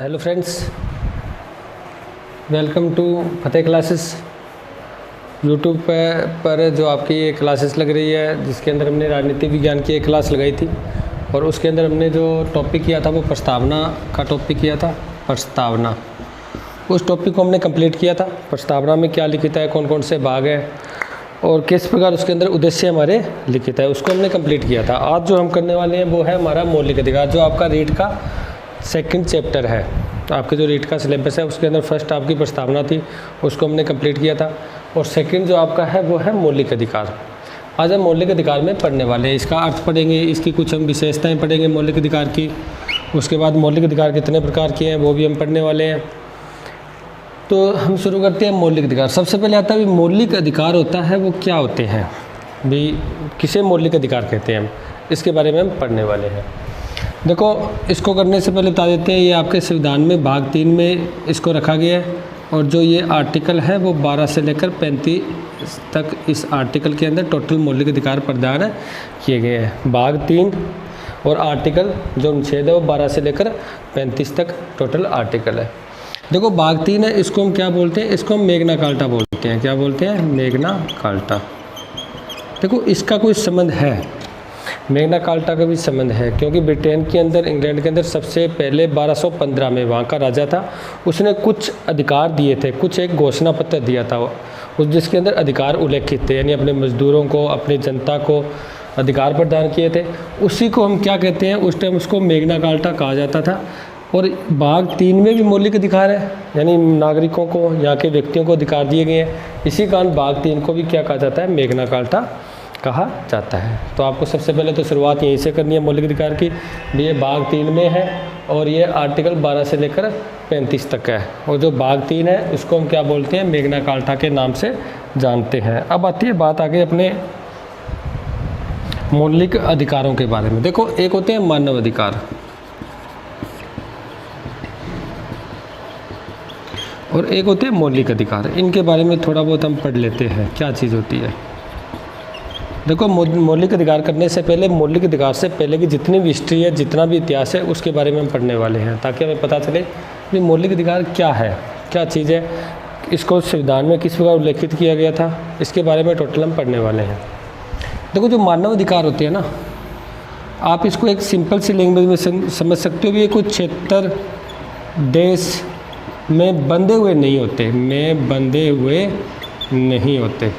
Hello friends, welcome to Fateh classes. YouTube पर जो आपकी ये क्लासेस लग रही है, जिसके अंदर हमने राजनीति विज्ञान की एक क्लास लगाई थी और उसके अंदर हमने जो टॉपिक किया था वो प्रस्तावना का टॉपिक किया था। प्रस्तावना, उस टॉपिक को हमने कंप्लीट किया था। प्रस्तावना में क्या लिखित है, कौन कौन से भाग है और किस प्रकार उसके अंदर उद्देश्य हमारे लिखित है, उसको हमने कंप्लीट किया था। आज जो हम करने वाले हैं वो है हमारा मौलिक अधिकार, जो आपका रीट का सेकंड चैप्टर है। आपके जो रीट का सिलेबस है उसके अंदर फर्स्ट आपकी प्रस्तावना थी, उसको हमने कंप्लीट किया था और सेकंड जो आपका है वो है मौलिक अधिकार। आज हम मौलिक अधिकार में पढ़ने वाले हैं, इसका अर्थ पढ़ेंगे, इसकी कुछ हम विशेषताएं पढ़ेंगे मौलिक अधिकार की। उसके बाद मौलिक अधिकार कितने प्रकार के हैं वो भी हम पढ़ने वाले हैं। तो हम शुरू करते हैं मौलिक अधिकार। सबसे पहले आता है मौलिक अधिकार होता है वो क्या होते हैं भी, किसे मौलिक अधिकार कहते हैं, हम इसके बारे में हम पढ़ने वाले हैं। देखो, इसको करने से पहले बता देते हैं, ये आपके संविधान में भाग 3 में इसको रखा गया है और जो ये आर्टिकल है वो 12 से लेकर 35 तक इस आर्टिकल के अंदर टोटल मौलिक अधिकार प्रदान किए गए हैं। भाग 3 और आर्टिकल जो अनुच्छेद है वो 12 से लेकर 35 तक टोटल आर्टिकल है। देखो, भाग 3 है, इसको हम क्या बोलते हैं, इसको हम मेग्ना कार्टा बोलते हैं। क्या बोलते हैं? मेग्ना कार्टा। देखो, इसका कोई संबंध है, मेग्ना कार्टा का भी संबंध है, क्योंकि ब्रिटेन के अंदर, इंग्लैंड के अंदर सबसे पहले 1215 में वहाँ का राजा था, उसने कुछ अधिकार दिए थे, कुछ एक घोषणा पत्र दिया था उस, जिसके अंदर अधिकार उल्लेखित थे, यानी अपने मजदूरों को, अपनी जनता को अधिकार प्रदान किए थे। उसी को हम क्या कहते हैं, उस टाइम उसको मेग्ना कार्टा कहा जाता था। और भाग 3 में भी मौलिक अधिकार है, यानी नागरिकों को, यहाँ के व्यक्तियों को अधिकार दिए गए हैं। इसी कारण भाग 3 को भी क्या कहा जाता है, मेग्ना कार्टा कहा जाता है। तो आपको सबसे पहले तो शुरुआत यहीं से करनी है मौलिक अधिकार की। ये भाग 3 में है और ये आर्टिकल 12 से लेकर 35 तक है। और जो भाग 3 है उसको हम क्या बोलते हैं, मेग्ना कार्टा के नाम से जानते हैं। अब आती है बात आगे अपने मौलिक अधिकारों के बारे में। देखो, एक होते हैं मानव अधिकार और एक होते हैं मौलिक अधिकार। इनके बारे में थोड़ा बहुत हम पढ़ लेते हैं, क्या चीज़ होती है। देखो, मौलिक अधिकार करने से पहले, मौलिक अधिकार से पहले की जितनी भी हिस्ट्री है, जितना भी इतिहास है, उसके बारे में हम पढ़ने वाले हैं, ताकि हमें पता चले कि मौलिक अधिकार क्या है, क्या चीज़ है, इसको संविधान में किस प्रकार उल्लेखित किया गया था, इसके बारे में टोटल हम पढ़ने वाले हैं। देखो, जो मानव अधिकार होते हैं ना, आप इसको एक सिंपल सी लैंग्वेज में समझ सकते हो भी, ये कुछ क्षेत्र, देश में बंधे हुए नहीं होते, में बंधे हुए नहीं होते,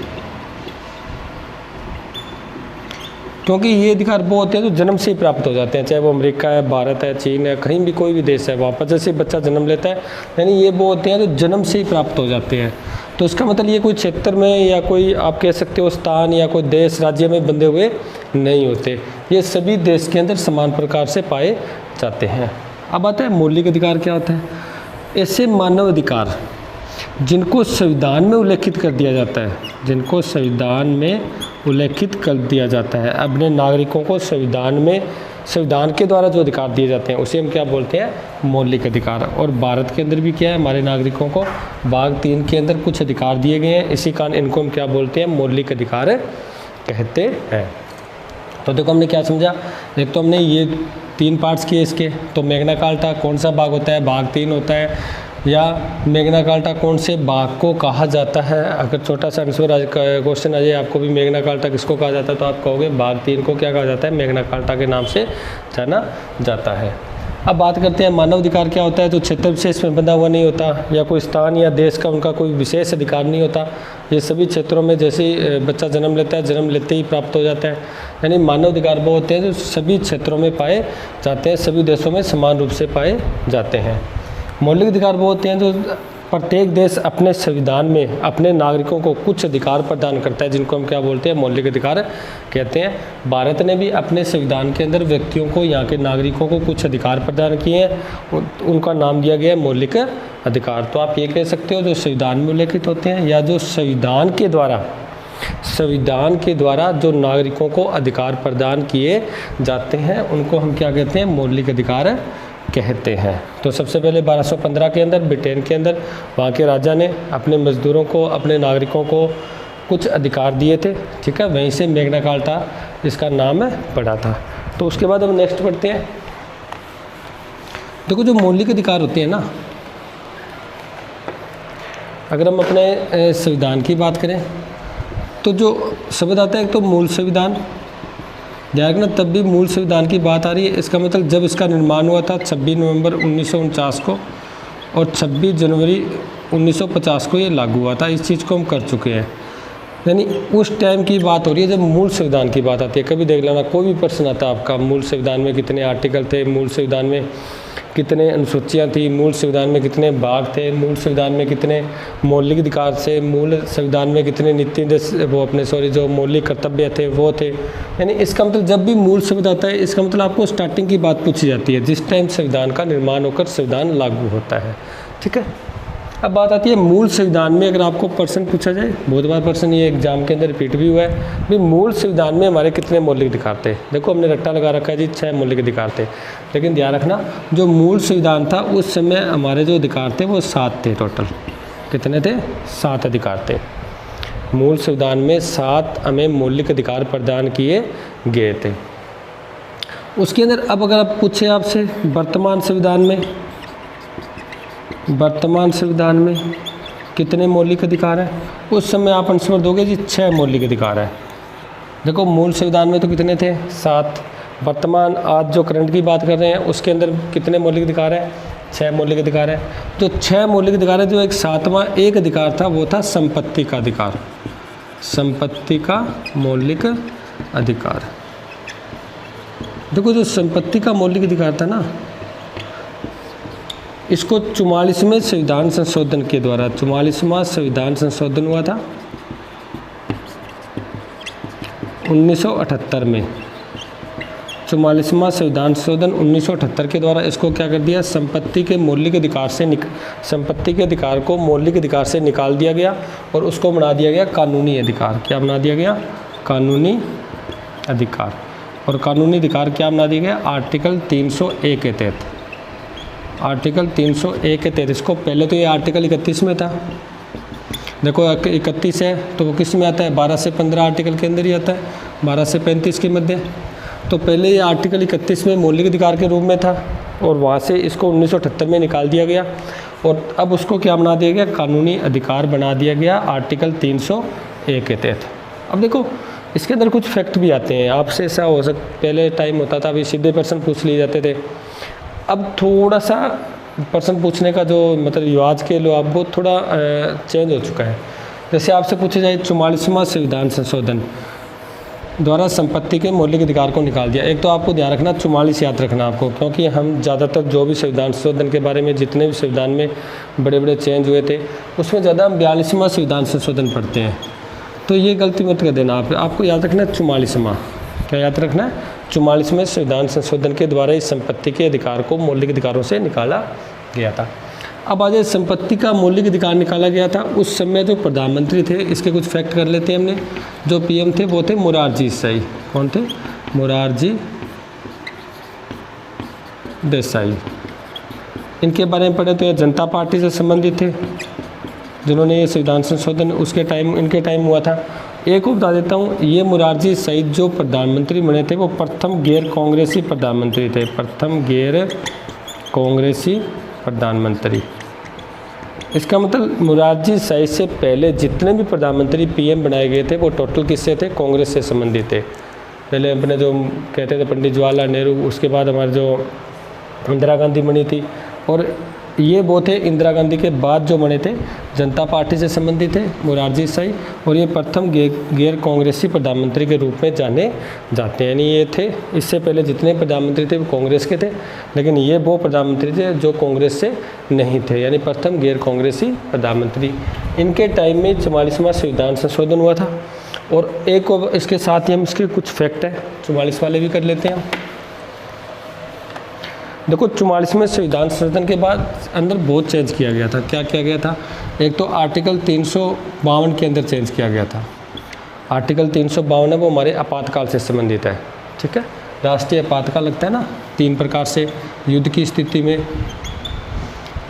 क्योंकि ये अधिकार वो होते हैं जो जन्म से ही प्राप्त हो जाते हैं, चाहे वो अमेरिका है, भारत है, चीन है, कहीं भी कोई भी देश है, वहाँ पर जैसे बच्चा जन्म लेता है, यानी ये वो होते हैं जो जन्म से ही प्राप्त हो जाते हैं। तो इसका मतलब ये कोई क्षेत्र में या कोई आप कह सकते हो स्थान या कोई देश, राज्य में बंधे हुए नहीं होते, ये सभी देश के अंदर समान प्रकार से पाए जाते हैं। अब आता है मौलिक अधिकार क्या होता है। ऐसे मानव अधिकार जिनको संविधान में उल्लेखित कर दिया जाता है, जिनको संविधान में उल्लेखित कर दिया जाता है, अपने नागरिकों को संविधान में, संविधान के द्वारा जो अधिकार दिए जाते हैं उसे हम क्या बोलते हैं, मौलिक अधिकार। और भारत के अंदर भी क्या है, हमारे नागरिकों को भाग 3 के अंदर कुछ अधिकार दिए गए हैं, इसी कारण इनको हम क्या बोलते हैं, मौलिक अधिकार कहते हैं। तो देखो, हमने क्या समझा, एक तो हमने ये 3 पार्ट्स किए इसके। तो मेग्ना कार्टा कौन सा भाग होता है, भाग 3 होता है, या मेग्ना कार्टा कौन से भाग को कहा जाता है। अगर छोटा सा आंसर क्वेश्चन आ जाए आपको भी, मेग्ना कार्टा किसको कहा जाता है, तो आप कहोगे भाग 3 को क्या कहा जाता है, मेग्ना कार्टा के नाम से जाना जाता है। अब बात करते हैं मानव अधिकार क्या होता है। तो क्षेत्र विशेष में बंधा हुआ नहीं होता, या कोई स्थान या देश का उनका कोई विशेष अधिकार नहीं होता, ये सभी क्षेत्रों में जैसे ही बच्चा जन्म लेता है, जन्म लेते ही प्राप्त हो जाता है। यानी मानव अधिकार वो होते हैं जो सभी क्षेत्रों में पाए जाते हैं, सभी देशों में समान रूप से पाए जाते हैं। मौलिक अधिकार वो होते हैं जो प्रत्येक देश अपने संविधान में अपने नागरिकों को कुछ अधिकार प्रदान करता है, जिनको हम क्या बोलते हैं, मौलिक अधिकार कहते हैं। भारत ने भी अपने संविधान के अंदर व्यक्तियों को, यहाँ के नागरिकों को कुछ अधिकार प्रदान किए हैं, उनका नाम दिया गया है मौलिक अधिकार। तो आप ये कह सकते हो जो संविधान में उल्लेखित होते हैं, या जो संविधान के द्वारा जो नागरिकों को अधिकार प्रदान किए जाते हैं, उनको हम क्या कहते हैं, मौलिक अधिकार कहते हैं। तो सबसे पहले 1215 के अंदर ब्रिटेन के अंदर वहाँ के राजा ने अपने मजदूरों को, अपने नागरिकों को कुछ अधिकार दिए थे, ठीक है, वहीं से मैग्ना कार्टा इसका नाम पड़ा था। तो उसके बाद हम नेक्स्ट पढ़ते हैं। देखो जो मौलिक अधिकार होते हैं ना, अगर हम अपने संविधान की बात करें तो जो शब्द आता है एक तो मूल संविधान, ध्यान रखना तब भी मूल संविधान की बात आ रही है। इसका मतलब जब इसका निर्माण हुआ था 26 नवंबर 1949 को और 26 जनवरी 1950 को ये लागू हुआ था। इस चीज़ को हम कर चुके हैं, यानी उस टाइम की बात हो रही है जब मूल संविधान की बात आती है। कभी देख लेना, कोई भी प्रश्न आता है आपका, मूल संविधान में कितने आर्टिकल थे, मूल संविधान में कितने अनुसूचियाँ थी, मूल संविधान में कितने भाग थे, मूल संविधान में कितने मौलिक अधिकार थे, मूल संविधान में कितने नीति जो मौलिक कर्तव्य थे वो थे। यानी इसका मतलब जब भी मूल शब्द आता है इसका मतलब आपको स्टार्टिंग की बात पूछी जाती है, जिस टाइम संविधान का निर्माण होकर संविधान लागू होता है, ठीक है। अब बात आती है मूल संविधान में, अगर आपको प्रश्न पूछा जाए, बहुत बार प्रश्न ये एग्जाम के अंदर रिपीट भी हुआ है, भाई मूल संविधान में हमारे कितने मौलिक अधिकार थे। देखो हमने रट्टा लगा रखा है जी 6 मौलिक अधिकार थे, लेकिन ध्यान रखना जो मूल संविधान था उस समय हमारे जो अधिकार थे वो 7 थे टोटल। कितने थे? 7 अधिकार थे। मूल संविधान में 7 हमें मौलिक अधिकार प्रदान किए गए थे। उसके अंदर अब अगर आप पूछे आपसे वर्तमान संविधान में कितने मौलिक अधिकार हैं, उस समय आप आंसर दोगे जी 6 मौलिक अधिकार है। देखो मूल संविधान में तो कितने थे? 7। वर्तमान आज जो करंट की बात कर रहे हैं उसके अंदर कितने मौलिक अधिकार है? 6 मौलिक अधिकार है। जो 6 मौलिक अधिकार है, जो एक 7वां एक अधिकार था वो था संपत्ति का अधिकार, संपत्ति का मौलिक अधिकार। देखो जो संपत्ति का मौलिक अधिकार था ना, इसको 44वें संविधान संशोधन के द्वारा, 44वां संविधान संशोधन हुआ था 1978 में। 44वां संविधान संशोधन 1978 के द्वारा इसको क्या कर दिया, संपत्ति के मौलिक अधिकार से संपत्ति के अधिकार को मौलिक अधिकार से निकाल दिया गया और उसको बना दिया गया कानूनी अधिकार। क्या बना दिया गया? कानूनी अधिकार। और कानूनी अधिकार क्या बना दिया गया? आर्टिकल 301 के तहत। आर्टिकल 301 के तहत इसको, पहले तो ये आर्टिकल 31 में था, देखो 31 है तो वो किस में आता है? 12 से 15 आर्टिकल के अंदर ही आता है, 12 से 35 के मध्य। तो पहले ये आर्टिकल 31 में मौलिक अधिकार के रूप में था और वहाँ से इसको 1978 में निकाल दिया गया और अब उसको क्या बना दिया गया? कानूनी अधिकार बना दिया गया आर्टिकल 301 के तहत। अब देखो इसके अंदर कुछ फैक्ट भी आते हैं, आपसे ऐसा हो सकता, पहले टाइम होता था अभी सीधे प्रश्न पूछ लिए जाते थे, अब थोड़ा सा प्रश्न पूछने का जो मतलब रिवाज के लो आप वो थोड़ा चेंज हो चुका है। जैसे आपसे पूछा जाए 44वां संविधान संशोधन द्वारा संपत्ति के मौलिक अधिकार को निकाल दिया। एक तो आपको ध्यान रखना 44 याद रखना आपको, क्योंकि हम ज़्यादातर जो भी संविधान संशोधन के बारे में जितने भी संविधान में बड़े बड़े चेंज हुए थे उसमें ज़्यादा हम 42वां संविधान संशोधन पढ़ते हैं, तो ये गलती मत कर देना। आपको याद रखना 44वां, क्या याद रखना है? 44वें संविधान संशोधन के द्वारा इस संपत्ति के अधिकार को मौलिक अधिकारों से निकाला गया था। अब आज संपत्ति का मौलिक अधिकार निकाला गया था, उस समय जो प्रधानमंत्री थे, इसके कुछ फैक्ट कर लेते हैं हमने। जो पीएम थे वो थे मोरारजी देसाई। कौन थे? मोरारजी देसाई। इनके बारे में पढ़े तो ये जनता पार्टी से संबंधित थे जिन्होंने ये संविधान संशोधन उसके टाइम इनके टाइम हुआ था। एक को बता देता हूँ, ये मोरारजी देसाई जो प्रधानमंत्री बने थे वो प्रथम गैर कांग्रेसी प्रधानमंत्री थे, प्रथम गैर कांग्रेसी प्रधानमंत्री। इसका मतलब मोरारजी देसाई से पहले जितने भी प्रधानमंत्री पीएम बनाए गए थे वो टोटल किससे थे? कांग्रेस से संबंधित थे। पहले अपने जो कहते थे पंडित जवाहरलाल नेहरू, उसके बाद हमारे जो इंदिरा गांधी बनी थी, और ये वो थे इंदिरा गांधी के बाद जो बने थे जनता पार्टी से संबंधित थे मोरारजी देसाई, और ये प्रथम गैर कांग्रेसी प्रधानमंत्री के रूप में जाने जाते हैं। यानी ये थे, इससे पहले जितने प्रधानमंत्री थे वो कांग्रेस के थे, लेकिन ये वो प्रधानमंत्री थे जो कांग्रेस से नहीं थे, यानी प्रथम गैर कांग्रेसी प्रधानमंत्री। इनके टाइम में 44वां संविधान संशोधन हुआ था। और एक इसके साथ ही हम इसके कुछ फैक्ट है 44 वाले भी कर लेते हैं। देखो 44वें संविधान संशोधन के बाद अंदर बहुत चेंज किया गया था। क्या किया गया था? एक तो आर्टिकल 352 के अंदर चेंज किया गया था। आर्टिकल 352 है वो हमारे आपातकाल से संबंधित है, ठीक है। राष्ट्रीय आपातकाल लगता है ना 3 प्रकार से, युद्ध की स्थिति में,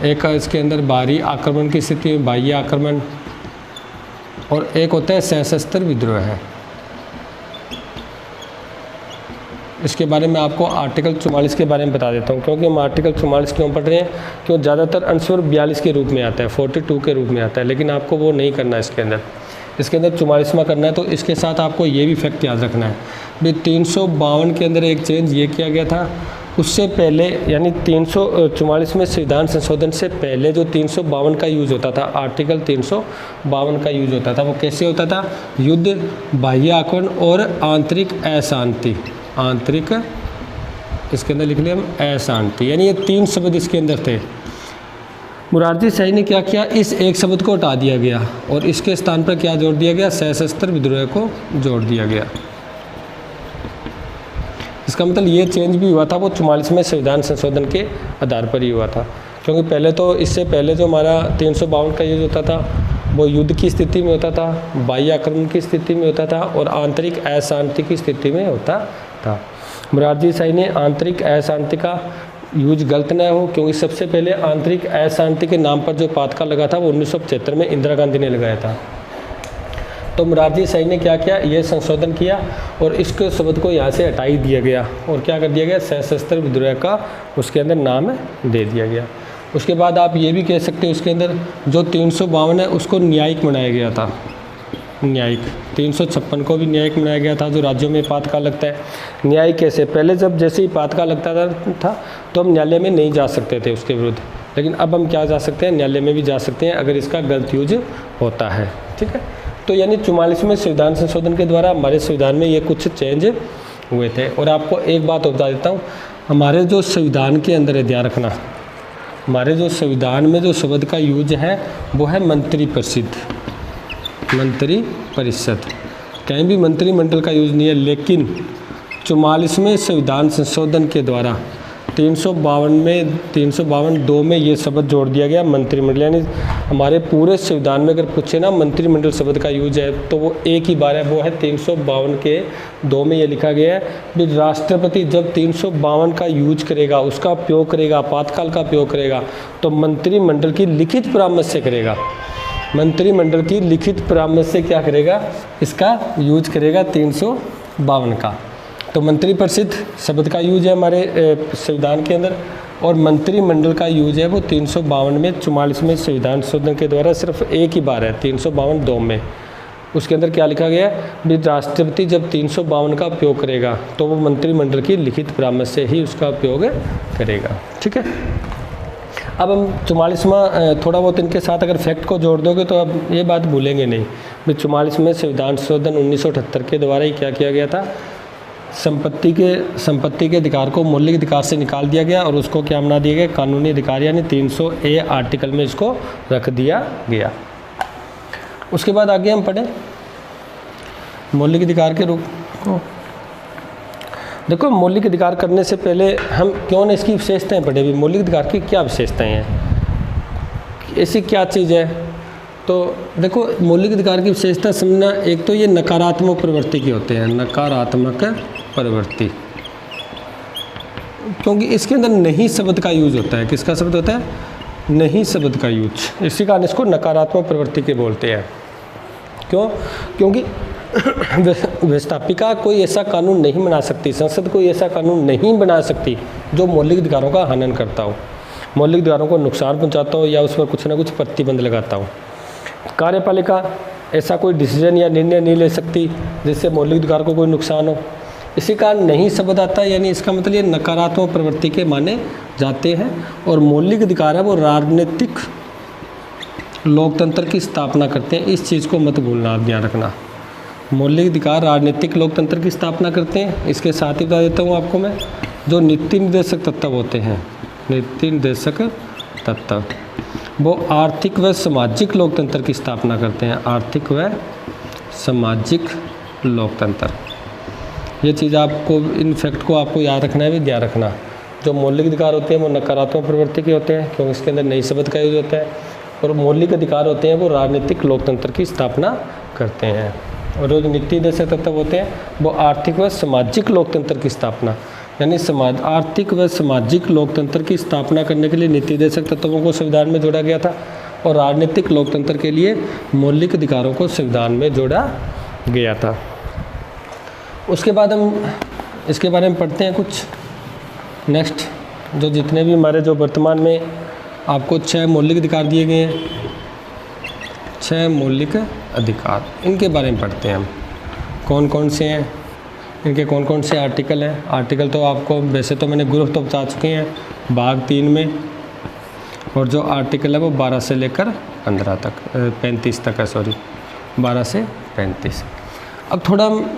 एक इसके अंदर बाहरी आक्रमण की स्थिति में बाह्य आक्रमण, और एक होता है सशस्त्र विद्रोह है। इसके बारे में आपको आर्टिकल 44 के बारे में बता देता हूँ, क्योंकि हम आर्टिकल 44 क्यों पढ़ रहे हैं, क्यों ज़्यादातर अनुच्छेद 42 के रूप में आता है, 42 के रूप में आता है, लेकिन आपको वो नहीं करना है इसके अंदर 44वां करना है। तो इसके साथ आपको ये भी फैक्ट याद रखना है भाई 352 के अंदर एक चेंज ये किया गया था, उससे पहले यानी 344 में संविधान संशोधन से पहले जो 352 का यूज़ होता था, आर्टिकल 352 का यूज़ होता था, वो कैसे होता था, युद्ध, बाह्य आक्रमण और आंतरिक अशांति, आंतरिक इसके अंदर लिख लिया हम अशांति, यानी ये 3 शब्द इसके अंदर थे। मुरारजी देसाई ने क्या किया, इस एक शब्द को हटा दिया गया और इसके स्थान पर क्या जोड़ दिया गया, सशस्त्र विद्रोह को जोड़ दिया गया। इसका मतलब ये चेंज भी हुआ था वो 44 में संविधान संशोधन के आधार पर ही हुआ था, क्योंकि पहले तो इससे पहले जो हमारा 352 का यूज होता था वो युद्ध की स्थिति में होता था, बाह्य आक्रमण की स्थिति में होता था और आंतरिक अशांति की स्थिति में होता था। मुरारजी देसाई ने आंतरिक अशांति का यूज गलत ना हो, क्योंकि सबसे पहले आंतरिक अशांति के नाम पर जो पातका लगा था वो 1975 में इंदिरा गांधी ने लगाया था। तो मुरारजी देसाई ने क्या किया, ये संशोधन किया और इसके शब्द को यहाँ से हटा ही दिया गया और क्या कर दिया गया, सशस्त्र विद्रोह का उसके अंदर नाम दे दिया गया। उसके बाद आप ये भी कह सकते हो उसके अंदर जो 352 है उसको न्यायिक बनाया गया था, न्यायिक। 356 को भी न्यायिक बनाया गया था, जो राज्यों में पातका लगता है। न्यायिक कैसे, पहले जब जैसे ही पातका लगता था तो हम न्यायालय में नहीं जा सकते थे उसके विरुद्ध, लेकिन अब हम क्या जा सकते हैं, न्यायालय में भी जा सकते हैं अगर इसका गलत यूज होता है। ठीक है, तो यानी 44 में संविधान संशोधन के द्वारा हमारे संविधान में ये कुछ चेंज हुए थे। और आपको एक बात बता देता हूँ, हमारे जो संविधान के अंदर है, ध्यान रखना, हमारे जो संविधान में जो शब्द का यूज है वो है मंत्रिपरिषद, मंत्रिपरिषद, कहीं भी मंत्रिमंडल का यूज नहीं है। लेकिन 44वें संविधान संशोधन के द्वारा 352 में ये शब्द जोड़ दिया गया मंत्रिमंडल, यानी हमारे पूरे संविधान में अगर पूछे ना मंत्रिमंडल शब्द का यूज है तो वो एक ही बार है, वो है 352 के 2 में ये लिखा गया है कि राष्ट्रपति जब 352 का यूज करेगा, उसका उपयोग करेगा, आपातकाल का उपयोग करेगा तो मंत्रिमंडल की लिखित परामर्श से करेगा, मंत्रिमंडल की लिखित परामर्श से क्या करेगा, इसका यूज करेगा 352 का। तो मंत्रिपरिषद शब्द का यूज है हमारे संविधान के अंदर और मंत्रिमंडल का यूज है वो 352 में 44 में संविधान संशोधन के द्वारा सिर्फ एक ही बार है, 352 में। उसके अंदर क्या लिखा गया है, राष्ट्रपति जब 352 का उपयोग करेगा तो वो मंत्रिमंडल की लिखित परामर्श से ही उसका उपयोग करेगा। ठीक है, अब हम 44वां थोड़ा बहुत इनके साथ अगर फैक्ट को जोड़ दोगे तो अब ये बात भूलेंगे नहीं भी 44 में संविधान संशोधन 1978 के द्वारा ही क्या किया गया था, संपत्ति के अधिकार को मौलिक अधिकार से निकाल दिया गया और उसको क्या बना दिया गया, कानूनी अधिकार, यानी 300A आर्टिकल में इसको रख दिया गया। उसके बाद आगे हम पढ़ें मौलिक अधिकार के रूप को। देखो, मौलिक अधिकार करने से पहले हम क्यों न इसकी विशेषताएं पढ़े भी, मौलिक अधिकार की क्या विशेषताएं हैं, ऐसी क्या चीज़ है। तो देखो, मौलिक अधिकार की विशेषता समझना, एक तो ये नकारात्मक प्रवृत्ति के होते हैं, नकारात्मक प्रवृत्ति, क्योंकि इसके अंदर नहीं शब्द का यूज होता है। किसका शब्द होता है, नहीं शब्द का यूज, इसी कारण इसको नकारात्मक प्रवृत्ति के बोलते हैं। क्यों, क्योंकि व्यवस्थापिका कोई ऐसा कानून नहीं बना सकती, संसद कोई ऐसा कानून नहीं बना सकती जो मौलिक अधिकारों का हनन करता हो, मौलिक अधिकारों को नुकसान पहुंचाता हो या उस पर कुछ ना कुछ प्रतिबंध लगाता हो। कार्यपालिका ऐसा कोई डिसीजन या निर्णय नहीं ले सकती जिससे मौलिक अधिकार को कोई नुकसान हो। इसी कारण नहीं शब्द आता है, यानी इसका मतलब ये नकारात्मक प्रवृत्ति के माने जाते हैं। और मौलिक अधिकार है वो राजनीतिक लोकतंत्र की स्थापना करते हैं, इस चीज़ को मत भूलना, ध्यान रखना। मौलिक अधिकार राजनीतिक लोकतंत्र की स्थापना करते हैं। इसके साथ ही बता देता हूँ आपको मैं, जो नीति निर्देशक तत्व होते हैं, नीति निर्देशक तत्व, वो आर्थिक व सामाजिक लोकतंत्र की स्थापना करते हैं, आर्थिक व सामाजिक लोकतंत्र। ये चीज़ आपको, इन फैक्ट को आपको याद रखना है, भी ध्यान रखना। जो मौलिक अधिकार होते हैं वो नकारात्मक प्रवृत्ति के होते हैं, क्योंकि इसके अंदर नई शब्द का यूज होता है। और मौलिक अधिकार होते हैं वो राजनीतिक लोकतंत्र की स्थापना करते हैं। और जो नीति निर्देशक तत्व होते हैं वो आर्थिक व सामाजिक लोकतंत्र की स्थापना, यानी आर्थिक व सामाजिक लोकतंत्र की स्थापना करने के लिए नीति निर्देशक तत्वों को संविधान में जोड़ा गया था। और राजनीतिक लोकतंत्र के लिए मौलिक अधिकारों को संविधान में जोड़ा गया था। उसके बाद हम इसके बारे में पढ़ते हैं कुछ। नेक्स्ट जो जितने भी हमारे जो वर्तमान में आपको 6 मौलिक अधिकार दिए गए हैं, 6 मौलिक अधिकार, इनके बारे में पढ़ते हैं हम। कौन कौन से हैं, इनके कौन कौन से आर्टिकल हैं। आर्टिकल तो आपको वैसे तो मैंने ग्रुप तो बता चुके हैं भाग 3 में, और जो आर्टिकल है वो 12 से लेकर 15 तक 35 तक है, सॉरी 12 से 35। अब थोड़ा हम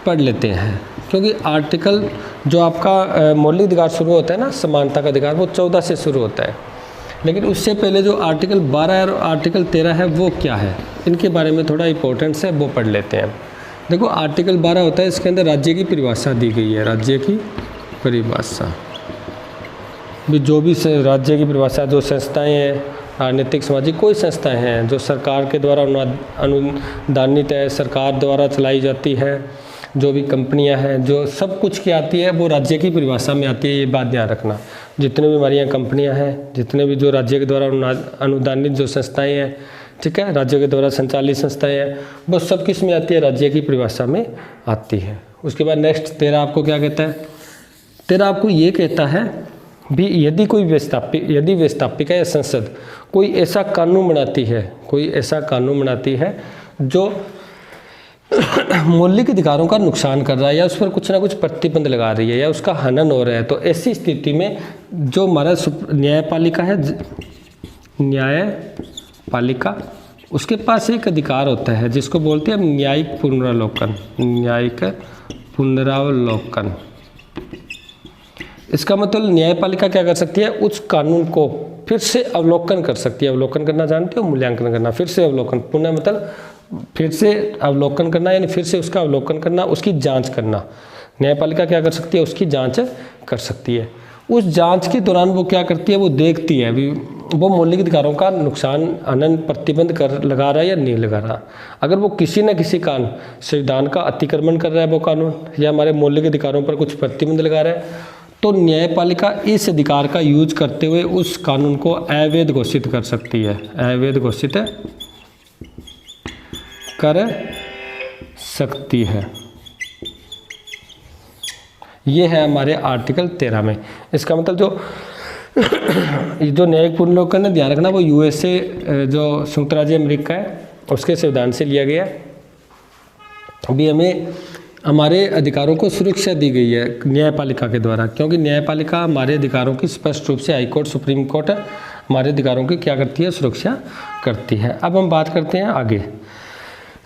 पढ़ लेते हैं, क्योंकि आर्टिकल जो आपका मौलिक अधिकार शुरू होता है ना, समानता का अधिकार, वो 14 से शुरू होता है। लेकिन उससे पहले जो आर्टिकल 12 और आर्टिकल 13 है वो क्या है, इनके बारे में थोड़ा इंपॉर्टेंस है, वो पढ़ लेते हैं। देखो आर्टिकल 12 होता है, इसके अंदर राज्य की परिभाषा दी गई है। राज्य की परिभाषा भी, जो भी राज्य की परिभाषा, जो संस्थाएं हैं राजनीतिक सामाजिक कोई संस्थाएं हैं जो सरकार के द्वारा अनुदानित है, सरकार द्वारा चलाई जाती है, जो भी कंपनियां हैं, जो सब कुछ की आती है वो राज्य की परिभाषा में आती है। ये बात ध्यान रखना, जितने भी हमारी यहाँ कंपनियां हैं, जितने भी जो राज्य के द्वारा अनुदानित जो संस्थाएं हैं, ठीक है, राज्य के द्वारा संचालित संस्थाएं हैं, वो सब किस में आती है, राज्य की परिभाषा में आती है। उसके बाद नेक्स्ट 13 आपको क्या कहता है, 13 आपको ये कहता है भी यदि कोई व्यवस्थापिका या संसद कोई ऐसा कानून बनाती है, कोई ऐसा कानून बनाती है जो मौलिक अधिकारों का नुकसान कर रहा है या उस पर कुछ ना कुछ प्रतिबंध लगा रही है या उसका हनन हो रहा है, तो ऐसी स्थिति में जो हमारा न्यायपालिका है, न्यायपालिका, उसके पास एक अधिकार होता है जिसको बोलते हैं हम न्यायिक पुनरावलोकन। न्यायिक पुनरावलोकन, इसका मतलब न्यायपालिका क्या कर सकती है, उस कानून को फिर से अवलोकन कर सकती है। अवलोकन करना जानते हो, मूल्यांकन करना, फिर से अवलोकन, पुनः मतलब फिर से अवलोकन करना, यानी फिर से उसका अवलोकन करना, उसकी जांच करना। न्यायपालिका क्या कर सकती है, उसकी जांच कर सकती है। उस जांच के दौरान वो क्या करती है, वो देखती है भी वो मौलिक अधिकारों का नुकसान, हनन, प्रतिबंध कर लगा रहा है या नहीं लगा रहा। अगर वो किसी न किसी कारण संविधान का अतिक्रमण कर रहा है वो कानून, या हमारे मौलिक अधिकारों पर कुछ प्रतिबंध लगा रहा है, तो न्यायपालिका इस अधिकार का यूज करते हुए उस कानून को अवैध घोषित कर सकती है। अवैध घोषित कर सकती है। ये है हमारे आर्टिकल 13 में। इसका मतलब जो न्यायिक पुनरावलोकन है, ध्यान रखना, वो यूएसए जो संयुक्त राज्य अमेरिका है उसके संविधान से लिया गया है। अभी हमें हमारे अधिकारों को सुरक्षा दी गई है न्यायपालिका के द्वारा, क्योंकि न्यायपालिका हमारे अधिकारों की स्पष्ट रूप से हाई कोर्ट, सुप्रीम कोर्ट हमारे अधिकारों की क्या करती है, सुरक्षा करती है। अब हम बात करते हैं आगे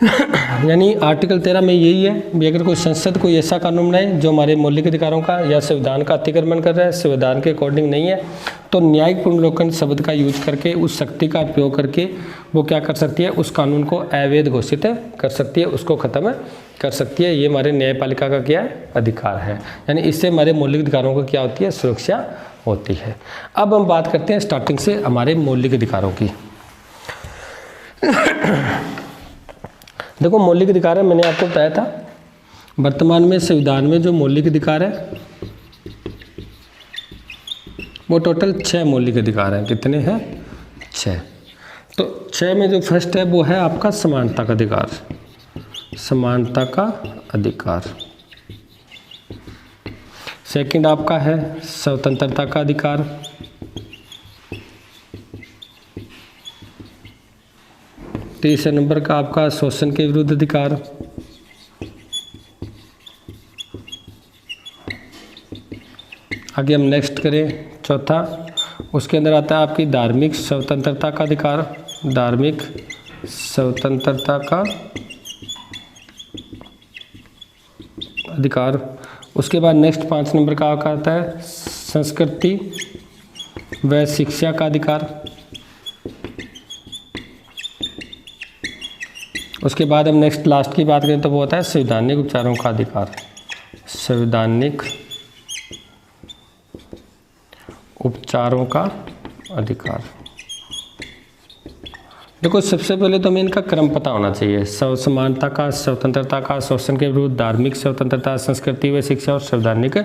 यानी आर्टिकल 13 में यही है भी अगर कोई संसद कोई ऐसा कानून बनाए जो हमारे मौलिक अधिकारों का या संविधान का अतिक्रमण कर रहा है, संविधान के अकॉर्डिंग नहीं है, तो न्यायिक पुनरावलोकन शब्द का यूज करके, उस शक्ति का उपयोग करके वो क्या कर सकती है, उस कानून को अवैध घोषित कर सकती है, उसको ख़त्म कर सकती है। ये हमारे न्यायपालिका का क्या है, अधिकार है। यानी इससे हमारे मौलिक अधिकारों को क्या होती है, सुरक्षा होती है। अब हम बात करते हैं स्टार्टिंग से हमारे मौलिक अधिकारों की। देखो मौलिक अधिकार है, मैंने आपको बताया था वर्तमान में संविधान में जो मौलिक अधिकार है वो टोटल 6 मौलिक अधिकार हैं। कितने हैं, 6। तो 6 में जो फर्स्ट है वो है आपका समानता का अधिकार। समानता का अधिकार। सेकंड आपका है स्वतंत्रता का अधिकार। तीसरे नंबर का आपका शोषण के विरुद्ध अधिकार। आगे हम नेक्स्ट करें चौथा, उसके अंदर आता है आपकी धार्मिक स्वतंत्रता का अधिकार। धार्मिक स्वतंत्रता का अधिकार। उसके बाद नेक्स्ट 5 नंबर का आपका आता है संस्कृति व शिक्षा का अधिकार। उसके बाद हम नेक्स्ट लास्ट की बात करें तो वो होता है संवैधानिक उपचारों का अधिकार। संवैधानिक उपचारों का अधिकार। देखो सबसे पहले तो हमें इनका क्रम पता होना चाहिए। समानता का, स्वतंत्रता का, शोषण के विरुद्ध, धार्मिक स्वतंत्रता, संस्कृति व शिक्षा और संवैधानिक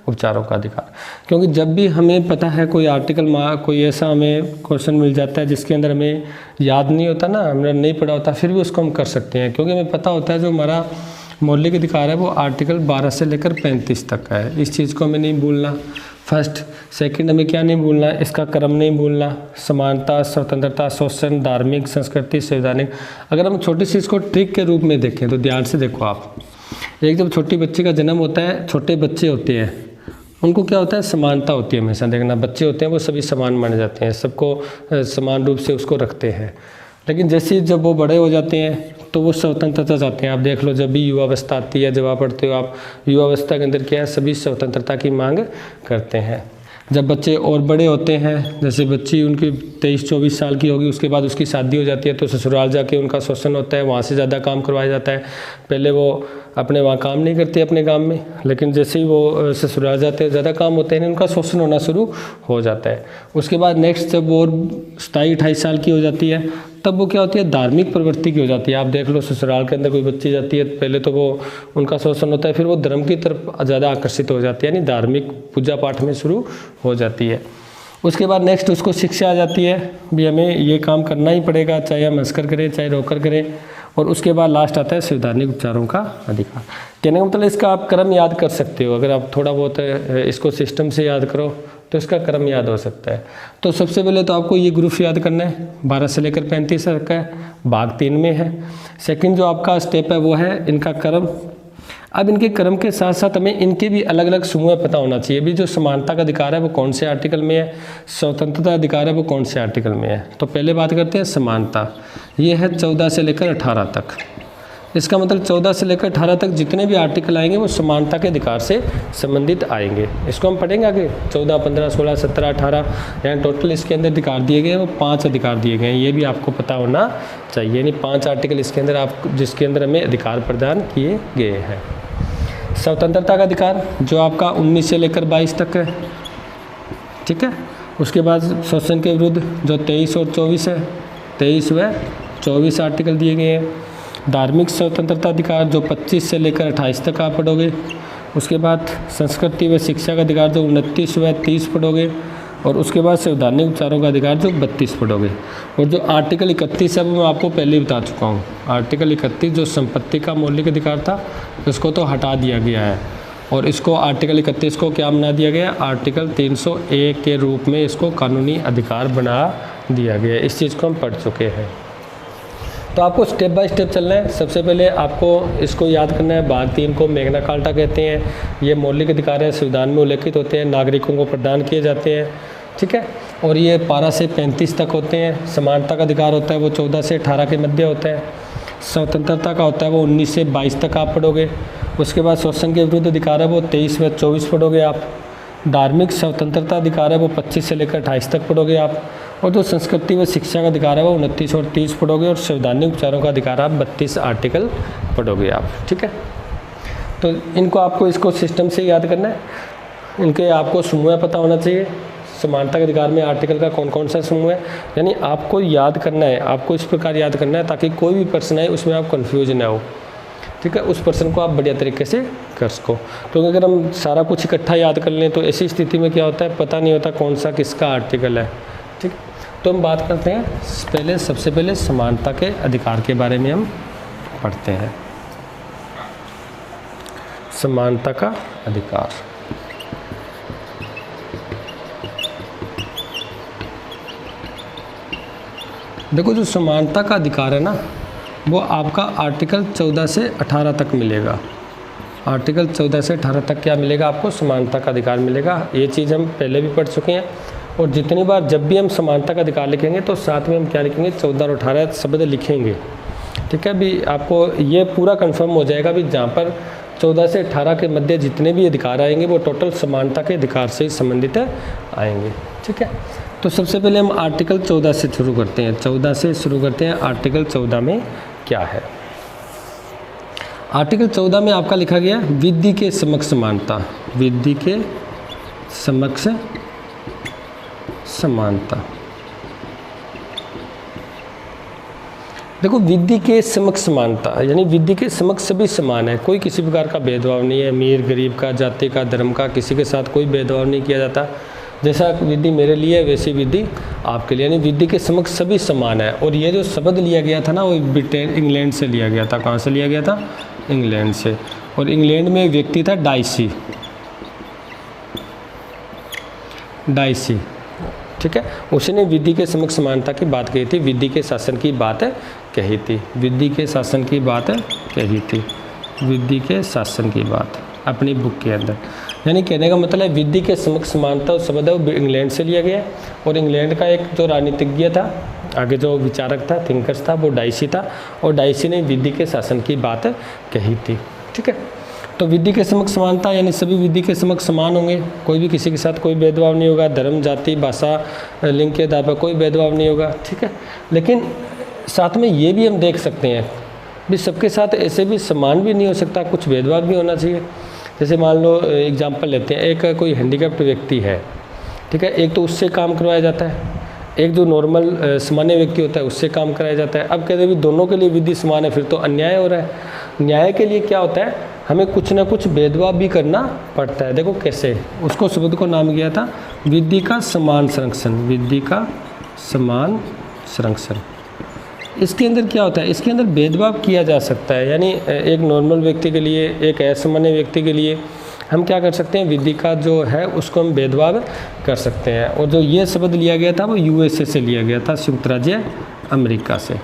उपचारों का अधिकार। क्योंकि जब भी हमें पता है कोई आर्टिकल, कोई ऐसा हमें क्वेश्चन मिल जाता है जिसके अंदर हमें याद नहीं होता ना, हमने नहीं पढ़ा होता, फिर भी उसको हम कर सकते हैं, क्योंकि हमें पता होता है जो हमारा मौलिक अधिकार है वो आर्टिकल 12 से लेकर 35 तक का है। इस चीज़ को हमें नहीं भूलना। फर्स्ट, सेकंड हमें क्या नहीं भूलना, इसका क्रम नहीं भूलना। समानता, स्वतंत्रता, शोषण, धार्मिक, संस्कृति, संवैधानिक। अगर हम छोटी सी इसको ट्रिक के रूप में देखें तो ध्यान से देखो आप, एक जब छोटी बच्ची का जन्म होता है, छोटे बच्चे होते हैं, उनको क्या होता है, समानता होती है। हमेशा देखना, बच्चे होते हैं वो सभी समान माने जाते हैं, सबको समान रूप से उसको रखते हैं। लेकिन जैसे जब वो बड़े हो जाते हैं तो वो स्वतंत्रता चाहते हैं। आप देख लो, जब भी युवावस्था आती है, जब आप पढ़ते हो आप, युवावस्था के अंदर क्या है, सभी स्वतंत्रता की मांग करते हैं। जब बच्चे और बड़े होते हैं, जैसे बच्ची उनकी 23-24 साल की होगी, उसके बाद उसकी शादी हो जाती है, तो ससुराल जाके उनका शोषण होता है, वहाँ से ज़्यादा काम करवाया जाता है। पहले वो अपने वहाँ काम नहीं करते अपने गांव में, लेकिन जैसे ही वो ससुराल जाते हैं, ज़्यादा काम होते हैं, उनका शोषण होना शुरू हो जाता है। उसके बाद नेक्स्ट जब वो 27-28 साल की हो जाती है, तब वो क्या होती है, धार्मिक प्रवृत्ति की हो जाती है। आप देख लो, ससुराल के अंदर कोई बच्ची जाती है, पहले तो वो उनका शोषण होता है, फिर वो धर्म की तरफ ज़्यादा आकर्षित हो जाती है, यानी धार्मिक पूजा पाठ में शुरू हो जाती है। उसके बाद नेक्स्ट उसको शिक्षा आ जाती है, भी हमें ये काम करना ही पड़ेगा, चाहे हम हंसकर करें चाहे रोकर करें। और उसके बाद लास्ट आता है संवैधानिक उपचारों का अधिकार। कहने का मतलब इसका आप क्रम याद कर सकते हो, अगर आप थोड़ा बहुत इसको सिस्टम से याद करो तो इसका क्रम याद हो सकता है। तो सबसे पहले तो आपको ये ग्रुप याद करना है, 12 से लेकर 35 तक का है, भाग 3 में है। सेकंड जो आपका स्टेप है वो है इनका क्रम। अब इनके क्रम के साथ साथ हमें इनके भी अलग अलग समूह पता होना चाहिए। भी जो समानता का अधिकार है वो कौन से आर्टिकल में है, स्वतंत्रता अधिकार है वो कौन से आर्टिकल में है। तो पहले बात करते हैं समानता, ये है 14 से लेकर 18 तक। इसका मतलब 14 से लेकर 18 तक जितने भी आर्टिकल आएंगे वो समानता के अधिकार से संबंधित आएंगे। इसको हम पढ़ेंगे आगे। 14, 15, 16, 17, 18 यानी टोटल इसके अंदर अधिकार दिए गए हैं वो 5 अधिकार दिए गए हैं, ये भी आपको पता होना चाहिए। यानी 5 आर्टिकल इसके अंदर आप जिसके अंदर हमें अधिकार प्रदान किए गए हैं। स्वतंत्रता का अधिकार जो आपका 19 से लेकर 22 तक है, ठीक है। उसके बाद शोषण के विरुद्ध जो 23 और 24 है, 23 व 24 आर्टिकल दिए गए हैं। धार्मिक स्वतंत्रता अधिकार जो 25 से लेकर 28 तक आप पढ़ोगे। उसके बाद संस्कृति व शिक्षा का अधिकार जो 29 व 30 पढ़ोगे। और उसके बाद संवैधानिक उपचारों का अधिकार जो 32 पढ़ोगे। और जो आर्टिकल 31 है वो मैं आपको पहले ही बता चुका हूँ। आर्टिकल 31 जो संपत्ति का मौलिक अधिकार था इसको तो हटा दिया गया है, और इसको आर्टिकल 31 को क्या बना दिया गया, आर्टिकल 301 के रूप में इसको कानूनी अधिकार बना दिया गया। इस चीज़ को हम पढ़ चुके हैं। तो आपको स्टेप बाय स्टेप चलना है। सबसे पहले आपको इसको याद करना है, भाग 3 को मैग्ना कार्टा कहते हैं। ये मौलिक अधिकार है, संविधान में उल्लेखित होते हैं, नागरिकों को प्रदान किए जाते हैं, ठीक है। और ये 12 से 35 तक होते हैं। समानता का अधिकार होता है वो 14 से 18 के मध्य होता है। स्वतंत्रता का होता है वो 19 से 22 तक आप पढ़ोगे। उसके बाद शोषण के विरुद्ध अधिकार है वो 23 व 24 पढ़ोगे आप। धार्मिक स्वतंत्रता अधिकार है वो 25 से लेकर 28 तक पढ़ोगे आप। और जो संस्कृति व शिक्षा का अधिकार है वो 29 और 30 पढ़ोगे। और संवैधानिक उपचारों का अधिकार आप 32 आर्टिकल पढ़ोगे आप, ठीक है। तो इनको आपको इसको सिस्टम से याद करना है। इनके आपको समूह पता होना चाहिए। समानता के अधिकार में आर्टिकल का कौन कौन सा समूह है, यानी आपको याद करना है। आपको इस प्रकार याद करना है ताकि कोई भी प्रश्न आए उसमें आप कन्फ्यूज ना हो, ठीक है। उस प्रश्न को आप बढ़िया तरीके से कर सको। क्योंकि अगर हम सारा कुछ इकट्ठा याद कर लें तो ऐसी स्थिति में क्या होता है, पता नहीं होता कौन सा किसका आर्टिकल है, ठीक। तो हम बात करते हैं पहले, सबसे पहले समानता के अधिकार के बारे में हम पढ़ते हैं। समानता का अधिकार, देखो जो समानता का अधिकार है ना वो आपका आर्टिकल 14 से 18 तक मिलेगा। आर्टिकल 14 से 18 तक क्या मिलेगा आपको, समानता का अधिकार मिलेगा। ये चीज़ हम पहले भी पढ़ चुके हैं। और जितनी बार जब भी हम समानता का अधिकार लिखेंगे तो साथ में हम क्या लिखेंगे, 14 और 18 शब्द लिखेंगे, ठीक है। भी आपको ये पूरा कंफर्म हो जाएगा भी जहाँ पर 14 से 18 के मध्य जितने भी अधिकार आएंगे वो टोटल समानता के अधिकार से ही संबंधित आएंगे, ठीक है। तो सबसे पहले हम आर्टिकल 14 से शुरू करते हैं। 14 से शुरू करते हैं। आर्टिकल 14 में क्या है, आर्टिकल 14 में आपका लिखा गया विधि के समक्ष समानता। विधि के समक्ष समानता, देखो, विधि के समक्ष समानता यानी विधि के समक्ष सभी समान है, कोई किसी प्रकार का भेदभाव नहीं है, अमीर गरीब का, जाति का, धर्म का, किसी के साथ कोई भेदभाव नहीं किया जाता। जैसा विधि मेरे लिए वैसी विधि आपके लिए, यानी विधि के समक्ष सभी समान है। और ये जो शब्द लिया गया था ना, वो ब्रिटेन इंग्लैंड से लिया गया था। कहाँ से लिया गया था? इंग्लैंड से। और इंग्लैंड में एक व्यक्ति था डाइसी, ठीक है, उसने विधि के समक्ष समानता की बात कही थी, विधि के शासन की बात कही थी, विधि के शासन की बात कही थी, विधि के शासन की बात अपनी बुक के अंदर। यानी कहने का मतलब है विधि के समक्ष समानता शब्द है वो इंग्लैंड से लिया गया। और इंग्लैंड का एक जो राजनीतिज्ञ था, आगे जो विचारक था, थिंकर्स था, वो डाइसी था। और डाइसी ने विधि के शासन की बात कही थी। ठीक है, तो विधि के समक्ष समानता यानी सभी विधि के समक्ष समान होंगे, कोई भी किसी के साथ कोई भेदभाव नहीं होगा, धर्म, जाति, भाषा, लिंग के आधार पर कोई भेदभाव नहीं होगा। ठीक है, लेकिन साथ में ये भी हम देख सकते हैं भी सबके साथ ऐसे भी समान भी नहीं हो सकता, कुछ भेदभाव भी होना चाहिए। जैसे मान लो एग्जाम्पल लेते हैं, एक कोई हैंडीकैप्ड व्यक्ति है, ठीक है, एक तो उससे काम करवाया जाता है, एक जो नॉर्मल सामान्य व्यक्ति होता है उससे काम कराया जाता है। अब कहते हैं भी दोनों के लिए विधि समान है, फिर तो अन्याय हो रहा है। न्याय के लिए क्या होता है, हमें कुछ ना कुछ भेदभाव भी करना पड़ता है। देखो कैसे, उसको शब्द को नाम किया था विधि का समान संरक्षण, विधि का समान संरक्षण। इसके अंदर क्या होता है, इसके अंदर भेदभाव किया जा सकता है, यानी एक नॉर्मल व्यक्ति के लिए, एक असामान्य व्यक्ति के लिए हम क्या कर सकते हैं, विधि का जो है उसको हम भेदभाव कर सकते हैं। और जो ये शब्द लिया गया था वो यूएसए से लिया गया था, संयुक्त राज्य अमेरिका से।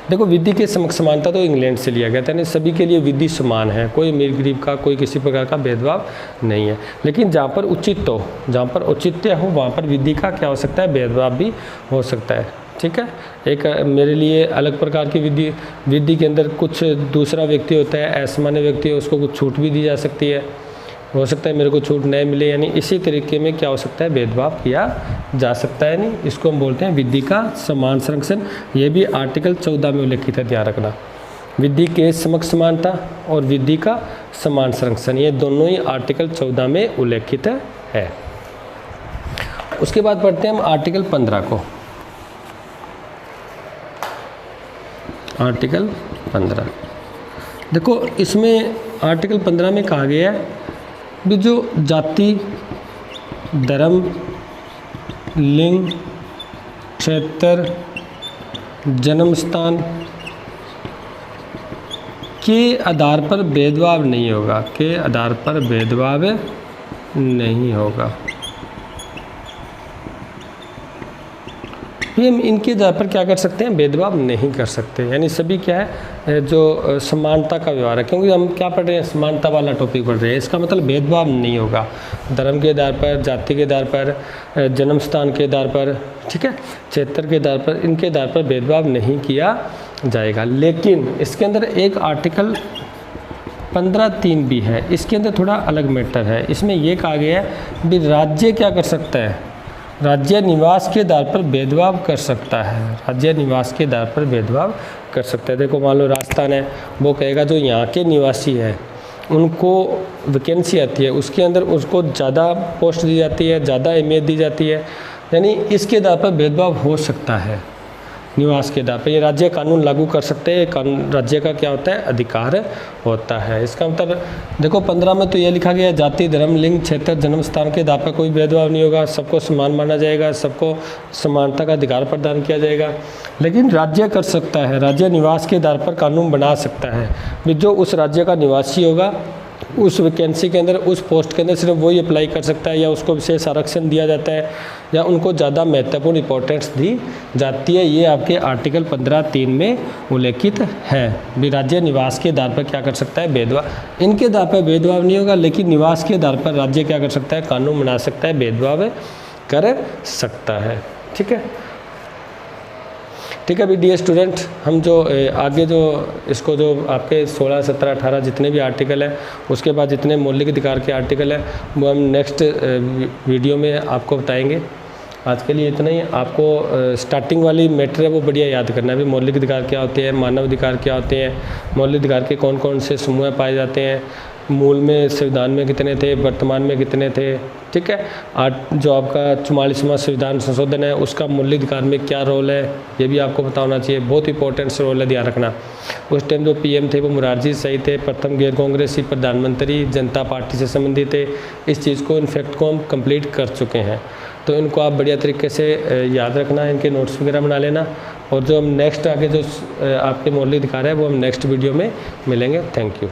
देखो, विधि के समक्ष समानता तो इंग्लैंड से लिया गया था, यानी सभी के लिए विधि समान है, कोई अमीर गरीब का कोई किसी प्रकार का भेदभाव नहीं है। लेकिन जहाँ पर उचित हो, जहाँ पर औचित्य हो, वहाँ पर विधि का क्या हो सकता है, भेदभाव भी हो सकता है। ठीक है, एक मेरे लिए अलग प्रकार की विधि के अंदर कुछ दूसरा व्यक्ति होता है, असामान्य व्यक्ति है, उसको कुछ छूट भी दी जा सकती है, हो सकता है मेरे को छूट नहीं मिले, यानी इसी तरीके में क्या हो सकता है, भेदभाव किया जा सकता है। नहीं, इसको हम बोलते हैं विधि का समान संरक्षण। ये भी आर्टिकल 14 में उल्लेखित है, ध्यान रखना। विधि के समक्ष समानता और विधि का समान संरक्षण, ये दोनों ही आर्टिकल 14 में उल्लेखित है। उसके बाद पढ़ते हैं हम आर्टिकल 15 को। आर्टिकल 15, देखो इसमें आर्टिकल 15 में कहा गया है भी जो जाति, धर्म, लिंग, क्षेत्र, जन्म स्थान के आधार पर भेदभाव नहीं होगा, के आधार पर भेदभाव नहीं होगा। ये हम इनके आधार पर क्या कर सकते हैं, भेदभाव नहीं कर सकते, यानी सभी क्या है, जो समानता का व्यवहार है। क्योंकि हम क्या पढ़ रहे हैं, समानता वाला टॉपिक पढ़ रहे हैं, इसका मतलब भेदभाव नहीं होगा धर्म के आधार पर, जाति के आधार पर, जन्म स्थान के आधार पर, ठीक है, क्षेत्र के आधार पर, इनके आधार पर भेदभाव नहीं किया जाएगा। लेकिन इसके अंदर एक आर्टिकल 15(3) भी है, इसके अंदर थोड़ा अलग मैटर है। इसमें यह कहा गया है भी राज्य क्या कर सकता है, राज्य निवास के आधार पर भेदभाव कर सकता है, राज्य निवास के आधार पर भेदभाव कर सकता है। देखो मान लो राजस्थान है, वो कहेगा जो यहाँ के निवासी है उनको वैकेंसी आती है, उसके अंदर उसको ज़्यादा पोस्ट दी जाती है, ज़्यादा अहमियत दी जाती है, यानी इसके आधार पर भेदभाव हो सकता है निवास के आधार पर। ये राज्य कानून लागू कर सकते हैं, कानून राज्य का क्या होता है, अधिकार होता है। इसका मतलब देखो 15 में तो ये लिखा गया है जाति, धर्म, लिंग, क्षेत्र, जन्म स्थान के आधार पर कोई भेदभाव नहीं होगा, सबको समान माना जाएगा, सबको समानता का अधिकार प्रदान किया जाएगा। लेकिन राज्य कर सकता है, राज्य निवास के आधार पर कानून बना सकता है भी जो उस राज्य का निवासी होगा उस वैकेंसी के अंदर, उस पोस्ट के अंदर सिर्फ वही अप्लाई कर सकता है, या उसको विशेष आरक्षण दिया जाता है, या उनको ज़्यादा महत्वपूर्ण इंपॉर्टेंस दी जाती है। ये आपके आर्टिकल 15(3) में उल्लेखित है भी राज्य निवास के आधार पर क्या कर सकता है, भेदभाव। इनके आधार पर भेदभाव नहीं होगा, लेकिन निवास के आधार पर राज्य क्या कर सकता है, कानून बना सकता है, भेदभाव कर सकता है। ठीक है, ठीक है अभी डियर स्टूडेंट, हम जो आगे जो इसको जो आपके 16, 17, 18 जितने भी आर्टिकल हैं, उसके बाद जितने मौलिक अधिकार के आर्टिकल हैं वो हम नेक्स्ट वीडियो में आपको बताएंगे। आज के लिए इतना ही। आपको स्टार्टिंग वाली मैटर है वो बढ़िया याद करना है भी मौलिक अधिकार क्या होते हैं, मानव अधिकार क्या होते हैं, मौलिक अधिकार के कौन कौन से समूह पाए जाते हैं, मूल में संविधान में कितने थे, वर्तमान में कितने थे, ठीक है। जो आपका 44वां संविधान संशोधन है उसका मूल्याधिकार में क्या रोल है, ये भी आपको पता होना चाहिए। बहुत इंपॉर्टेंट रोल है, ध्यान रखना। उस टाइम जो पीएम थे वो मोरारजी देसाई थे, प्रथम गैर कांग्रेसी प्रधानमंत्री जनता पार्टी से संबंधित थे। इस चीज़ को इनफैक्ट को हम कंप्लीट कर चुके हैं, तो इनको आप बढ़िया तरीके से याद रखना, इनके नोट्स वगैरह बना लेना। और जो हम नेक्स्ट आगे जो आपके मौलिक अधिकार है वो हम नेक्स्ट वीडियो में मिलेंगे। Thank you.